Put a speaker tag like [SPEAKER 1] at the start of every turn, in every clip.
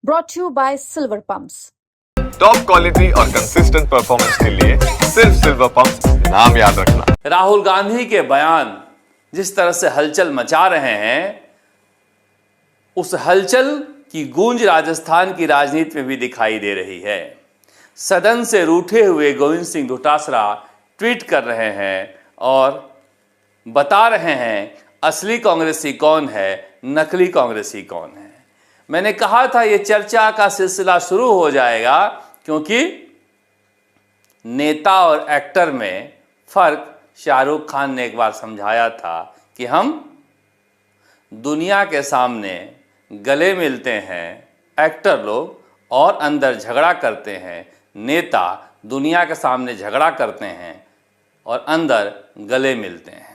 [SPEAKER 1] brought to you by Silver Pumps.
[SPEAKER 2] Top quality और consistent performance के लिए सिर्फ सिल्वर पंप्स नाम याद रखना।
[SPEAKER 3] राहुल गांधी के बयान जिस तरह से हलचल मचा रहे हैं, उस हलचल की गूंज राजस्थान की राजनीति में भी दिखाई दे रही है। सदन से रूठे हुए गोविंद सिंह डोटासरा ट्वीट कर रहे हैं और बता रहे हैं असली कांग्रेसी कौन है, नकली कांग्रेसी कौन है। मैंने कहा था ये चर्चा का सिलसिला शुरू हो जाएगा, क्योंकि नेता और एक्टर में फर्क शाहरुख खान ने एक बार समझाया था कि हम दुनिया के सामने गले मिलते हैं एक्टर लोग और अंदर झगड़ा करते हैं, नेता दुनिया के सामने झगड़ा करते हैं और अंदर गले मिलते हैं।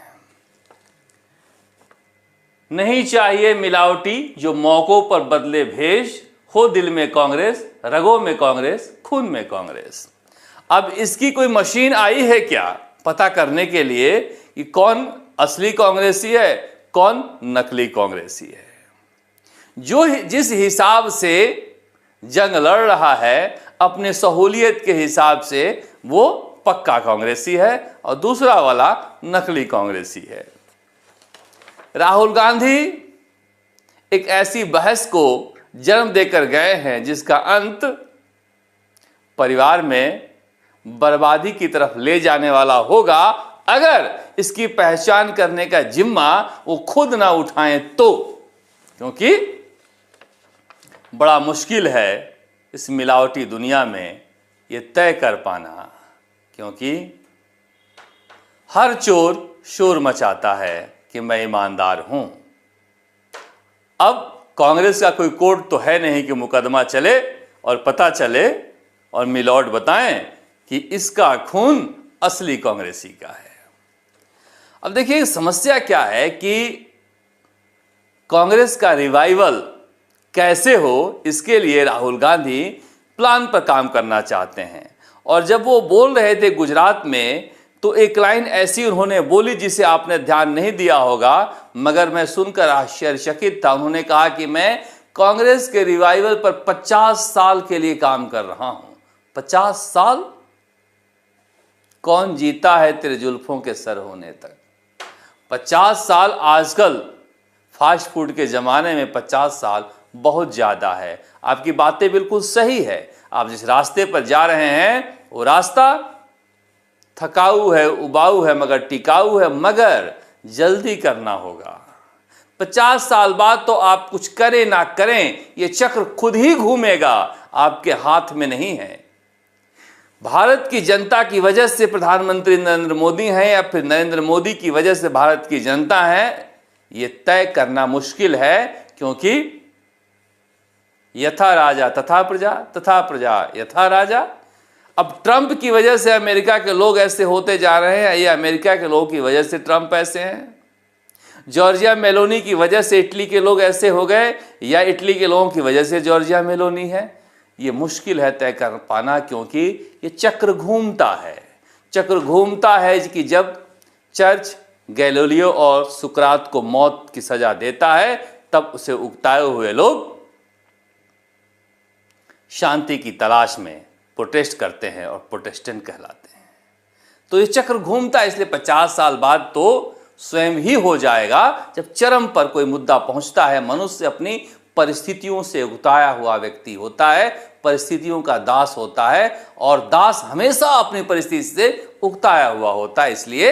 [SPEAKER 3] नहीं चाहिए मिलावटी जो मौकों पर बदले भेष, हो दिल में कांग्रेस, रगों में कांग्रेस, खून में कांग्रेस। अब इसकी कोई मशीन आई है क्या पता करने के लिए कि कौन असली कांग्रेसी है, कौन नकली कांग्रेसी है। जो जिस हिसाब से जंग लड़ रहा है अपने सहूलियत के हिसाब से, वो पक्का कांग्रेसी है और दूसरा वाला नकली कांग्रेसी है। राहुल गांधी एक ऐसी बहस को जन्म देकर गए हैं जिसका अंत परिवार में बर्बादी की तरफ ले जाने वाला होगा, अगर इसकी पहचान करने का जिम्मा वो खुद ना उठाएं तो। क्योंकि बड़ा मुश्किल है इस मिलावटी दुनिया में ये तय कर पाना, क्योंकि हर चोर शोर मचाता है कि मैं ईमानदार हूं। अब कांग्रेस का कोई कोर्ट तो है नहीं कि मुकदमा चले और पता चले और मिलॉर्ड बताएं कि इसका खून असली कांग्रेसी का है। अब देखिए समस्या क्या है कि कांग्रेस का रिवाइवल कैसे हो, इसके लिए राहुल गांधी प्लान पर काम करना चाहते हैं। और जब वो बोल रहे थे गुजरात में, तो एक लाइन ऐसी उन्होंने बोली जिसे आपने ध्यान नहीं दिया होगा, मगर मैं सुनकर आश्चर्यचकित था। उन्होंने कहा कि मैं कांग्रेस के रिवाइवल पर 50 साल के लिए काम कर रहा हूं। 50 साल? कौन जीता है तेरे जुल्फों के सर होने तक? 50 साल आजकल फास्ट फूड के जमाने में 50 साल बहुत ज्यादा है। आपकी बातें बिल्कुल सही है। आप जिस रास्ते पर जा रहे हैं वो रास्ता थकाऊ है, उबाऊ है, मगर टिकाऊ है, मगर जल्दी करना होगा। 50 साल बाद तो आप कुछ करें ना करें, ये चक्र खुद ही घूमेगा, आपके हाथ में नहीं है। भारत की जनता की वजह से प्रधानमंत्री नरेंद्र मोदी हैं या फिर नरेंद्र मोदी की वजह से भारत की जनता है, ये तय करना मुश्किल है। क्योंकि यथा राजा तथा प्रजा, तथा प्रजा यथा राजा। अब ट्रंप की वजह से अमेरिका के लोग ऐसे होते जा रहे हैं, या अमेरिका के लोगों की वजह से ट्रंप ऐसे हैं। जॉर्जिया मेलोनी की वजह से इटली के लोग ऐसे हो गए, या इटली के लोगों की वजह से जॉर्जिया मेलोनी है। ये मुश्किल है तय कर पाना, क्योंकि ये चक्र घूमता है। चक्र घूमता है कि जब चर्च गैलीलियो और सुकरात को मौत की सजा देता है, तब उसे उकताए हुए लोग शांति की तलाश में प्रोटेस्ट करते हैं और प्रोटेस्टेंट कहलाते हैं। तो ये चक्र घूमता है। इसलिए 50 साल बाद तो स्वयं ही हो जाएगा जब चरम पर कोई मुद्दा पहुंचता है। मनुष्य अपनी परिस्थितियों से उगताया हुआ व्यक्ति होता है, परिस्थितियों का दास होता है, और दास हमेशा अपनी परिस्थिति से उगताया हुआ होता है। इसलिए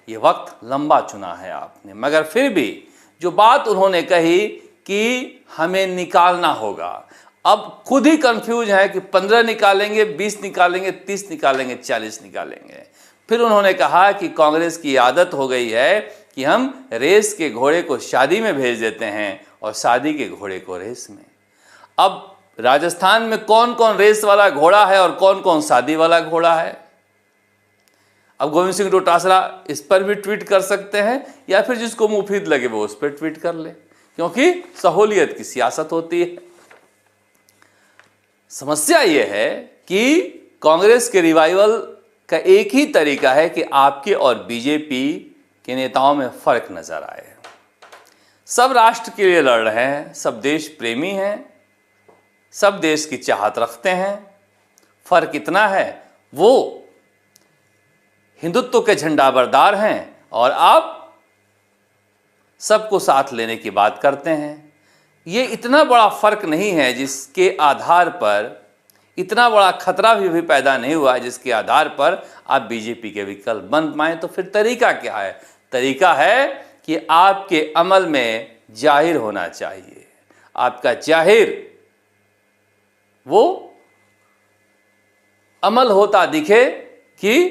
[SPEAKER 3] ये वक्त लंबा चुना है आपने। मगर फिर भी जो बात उन्होंने कही कि हमें निकालना होगा, अब खुद ही कंफ्यूज है कि 15 निकालेंगे, 20 निकालेंगे, 30 निकालेंगे, 40 निकालेंगे। फिर उन्होंने कहा कि कांग्रेस की आदत हो गई है कि हम रेस के घोड़े को शादी में भेज देते हैं और शादी के घोड़े को रेस में। अब राजस्थान में कौन कौन रेस वाला घोड़ा है और कौन कौन शादी वाला घोड़ा है? अब गोविंद सिंह डोटासरा इस पर भी ट्वीट कर सकते हैं, या फिर जिसको मुफीद लगे वो उस पर ट्वीट कर ले, क्योंकि सहूलियत की सियासत होती है। समस्या यह है कि कांग्रेस के रिवाइवल का एक ही तरीका है कि आपके और बीजेपी के नेताओं में फर्क नजर आए। सब राष्ट्र के लिए लड़ रहे हैं, सब देश प्रेमी हैं, सब देश की चाहत रखते हैं। फर्क इतना है, वो हिंदुत्व के झंडा बरदार हैं और आप सबको साथ लेने की बात करते हैं। ये इतना बड़ा फर्क नहीं है जिसके आधार पर इतना बड़ा खतरा भी पैदा नहीं हुआ जिसके आधार पर आप बीजेपी के विकल्प बन पाए। तो फिर तरीका क्या है? तरीका है कि आपके अमल में जाहिर होना चाहिए। आपका जाहिर वो अमल होता दिखे कि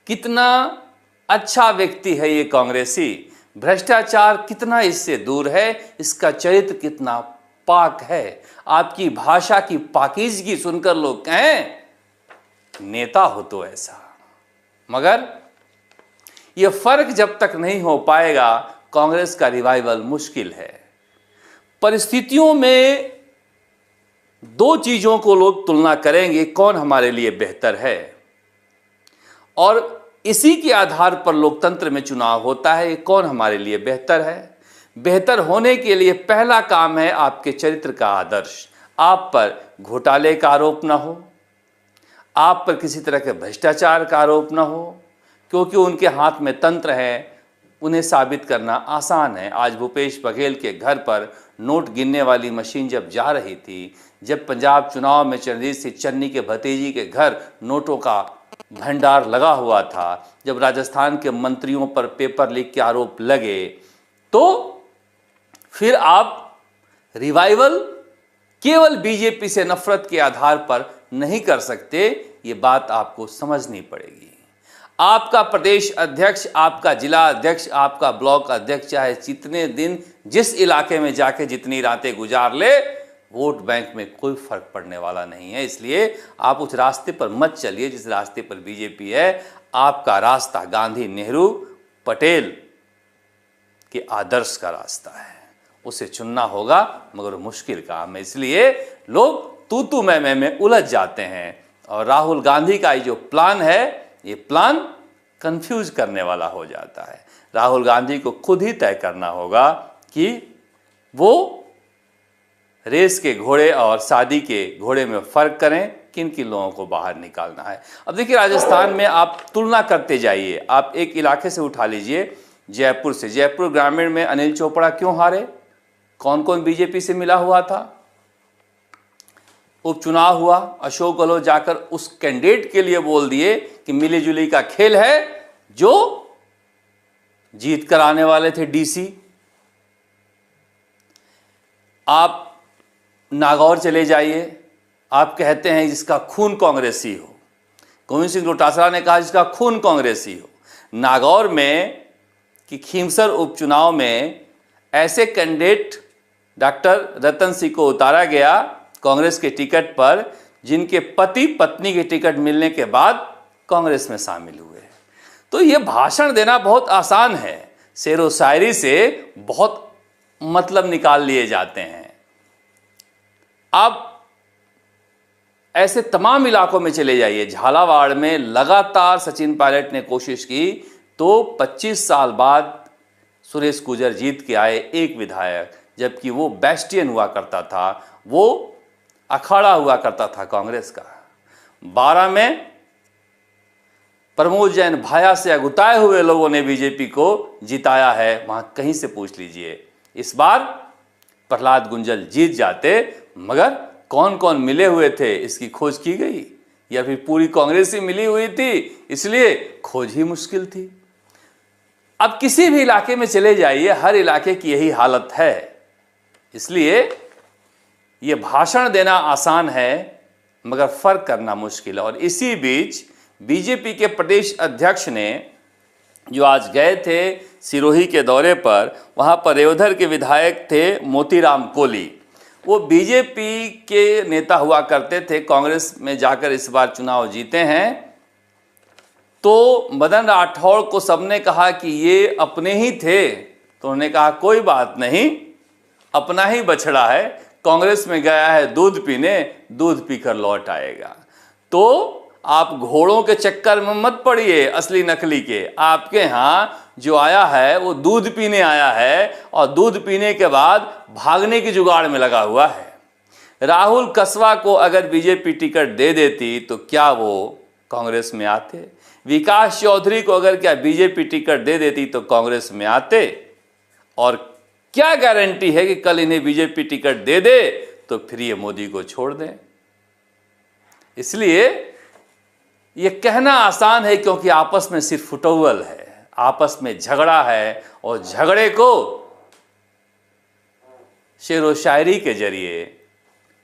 [SPEAKER 3] कितना अच्छा व्यक्ति है ये कांग्रेसी, भ्रष्टाचार कितना इससे दूर है, इसका चरित्र कितना पाक है। आपकी भाषा की पाकीज़गी सुनकर लोग कहें नेता हो तो ऐसा। मगर यह फर्क जब तक नहीं हो पाएगा कांग्रेस का रिवाइवल मुश्किल है। परिस्थितियों में दो चीजों को लोग तुलना करेंगे, कौन हमारे लिए बेहतर है, और इसी के आधार पर लोकतंत्र में चुनाव होता है, कौन हमारे लिए बेहतर है। बेहतर होने के लिए पहला काम है आपके चरित्र का आदर्श। आप पर घोटाले का आरोप ना हो, आप पर किसी तरह के भ्रष्टाचार का आरोप ना हो, क्योंकि उनके हाथ में तंत्र है, उन्हें साबित करना आसान है। आज भूपेश बघेल के घर पर नोट गिनने वाली मशीन जब जा रही थी, जब पंजाब चुनाव में चरणजीत सिंह चन्नी के भतीजी के घर नोटों का भंडार लगा हुआ था, जब राजस्थान के मंत्रियों पर पेपर लीक के आरोप लगे, तो फिर आप रिवाइवल केवल बीजेपी से नफरत के आधार पर नहीं कर सकते। ये बात आपको समझनी पड़ेगी। आपका प्रदेश अध्यक्ष, आपका जिला अध्यक्ष, आपका ब्लॉक अध्यक्ष चाहे जितने दिन जिस इलाके में जाके जितनी रातें गुजार ले, वोट बैंक में कोई फर्क पड़ने वाला नहीं है। इसलिए आप उस रास्ते पर मत चलिए जिस रास्ते पर बीजेपी है। आपका रास्ता गांधी, नेहरू, पटेल के आदर्श का रास्ता है, उसे चुनना होगा, मगर मुश्किल काम है। इसलिए लोग तू मैं में उलझ जाते हैं और राहुल गांधी का ये जो प्लान है, ये प्लान कंफ्यूज करने वाला हो जाता है। राहुल गांधी को खुद ही तय करना होगा कि वो रेस के घोड़े और शादी के घोड़े में फर्क करें, किन किन लोगों को बाहर निकालना है। अब देखिए, राजस्थान में आप तुलना करते जाइए। आप एक इलाके से उठा लीजिए, जयपुर से। जयपुर ग्रामीण में अनिल चोपड़ा क्यों हारे? कौन कौन बीजेपी से मिला हुआ था? उपचुनाव हुआ, अशोक गहलोत जाकर उस कैंडिडेट के लिए बोल दिए कि मिली जुली का खेल है, जो जीत कर आने वाले थे डीसी। आप नागौर चले जाइए, आप कहते हैं जिसका खून कांग्रेसी हो। गोविंद सिंह डोटासरा ने कहा जिसका खून कांग्रेसी हो। नागौर में कि खीमसर उपचुनाव में ऐसे कैंडिडेट डॉक्टर रतन सिंह को उतारा गया कांग्रेस के टिकट पर, जिनके पति पत्नी के टिकट मिलने के बाद कांग्रेस में शामिल हुए। तो ये भाषण देना बहुत आसान है, शेरो शायरी से बहुत मतलब निकाल लिए जाते हैं। आप ऐसे तमाम इलाकों में चले जाइए। झालावाड़ में लगातार सचिन पायलट ने कोशिश की, तो 25 साल बाद सुरेश गुर्जर जीत के आए एक विधायक, जबकि वो बेस्टियन हुआ करता था, वो अखाड़ा हुआ करता था कांग्रेस का। 12 में प्रमोद जैन भाया से अगुताए हुए लोगों ने बीजेपी को जिताया है, वहां कहीं से पूछ लीजिए। इस बार प्रहलाद गुंजल जीत जाते, मगर कौन कौन मिले हुए थे इसकी खोज की गई, या फिर पूरी कांग्रेस ही मिली हुई थी, इसलिए खोज ही मुश्किल थी। अब किसी भी इलाके में चले जाइए, हर इलाके की यही हालत है। इसलिए ये भाषण देना आसान है, मगर फर्क करना मुश्किल है। और इसी बीच बीजेपी के प्रदेश अध्यक्ष ने जो आज गए थे सिरोही के दौरे पर, वहां पर रेवधर के विधायक थे मोतीराम कोली। वो बीजेपी के नेता हुआ करते थे, कांग्रेस में जाकर इस बार चुनाव जीते हैं। तो मदन राठौड़ को सबने कहा कि ये अपने ही थे, तो उन्होंने कहा कोई बात नहीं, अपना ही बछड़ा है, कांग्रेस में गया है दूध पीने, दूध पीकर लौट आएगा। तो आप घोड़ों के चक्कर में मत पड़िए असली नकली के। आपके यहाँ जो आया है वो दूध पीने आया है, और दूध पीने के बाद भागने की जुगाड़ में लगा हुआ है। राहुल कसवा को अगर बीजेपी टिकट दे देती तो क्या वो कांग्रेस में आते? विकास चौधरी को अगर क्या बीजेपी टिकट दे देती तो कांग्रेस में आते? और क्या गारंटी है कि कल इन्हें बीजेपी टिकट दे दे तो फिर ये मोदी को छोड़ दें? इसलिए ये कहना आसान है क्योंकि आपस में सिर्फ फुटौल है, आपस में झगड़ा है और झगड़े को शेर व शायरी के जरिए,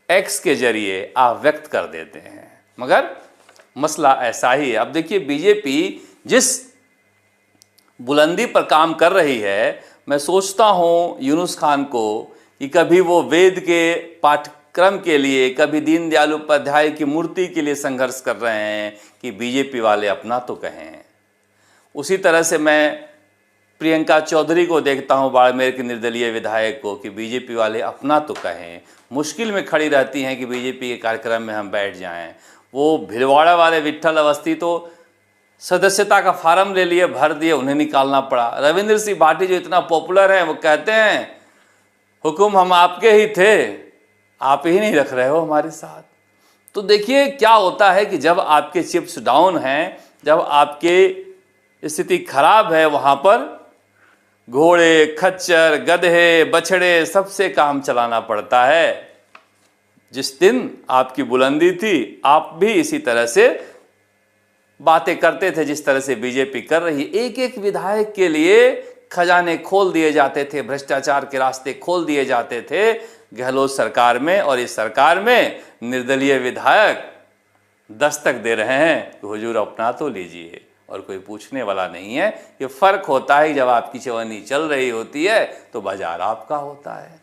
[SPEAKER 3] एक्स के जरिए आप व्यक्त कर देते हैं। मगर मसला ऐसा ही है। अब देखिए बीजेपी जिस बुलंदी पर काम कर रही है, मैं सोचता हूँ यूनुस खान को कि कभी वो वेद के पाठ्यक्रम के लिए, कभी दीनदयाल उपाध्याय की मूर्ति के लिए संघर्ष कर रहे हैं कि बीजेपी वाले अपना तो कहें। उसी तरह से मैं प्रियंका चौधरी को देखता हूँ, बाड़मेर के निर्दलीय विधायक को, कि बीजेपी वाले अपना तो कहें। मुश्किल में खड़ी रहती हैं कि बीजेपी के कार्यक्रम में हम बैठ जाएं। वो भिलवाड़ा वाले विट्ठल अवस्थी तो सदस्यता का फार्म ले लिए, भर दिए, उन्हें निकालना पड़ा। रविंद्र सिंह भाटी जो इतना पॉपुलर है, वो कहते हैं हुकुम हम आपके ही थे, आप ही नहीं रख रहे हो हमारे साथ। तो देखिए क्या होता है कि जब आपके चिप्स डाउन हैं, जब आपके स्थिति खराब है, वहाँ पर घोड़े, खच्चर, गधे, बछड़े सबसे काम चलाना पड़ता है। जिस दिन आपकी बुलंदी थी, आप भी इसी तरह से बातें करते थे जिस तरह से बीजेपी कर रही है। एक एक विधायक के लिए खजाने खोल दिए जाते थे, भ्रष्टाचार के रास्ते खोल दिए जाते थे गहलोत सरकार में। और इस सरकार में निर्दलीय विधायक दस्तक दे रहे हैं कि हुजूर अपना तो लीजिए, और कोई पूछने वाला नहीं है। ये फर्क होता है जब आपकी चवन्नी चल रही होती है तो बाजार आपका होता है।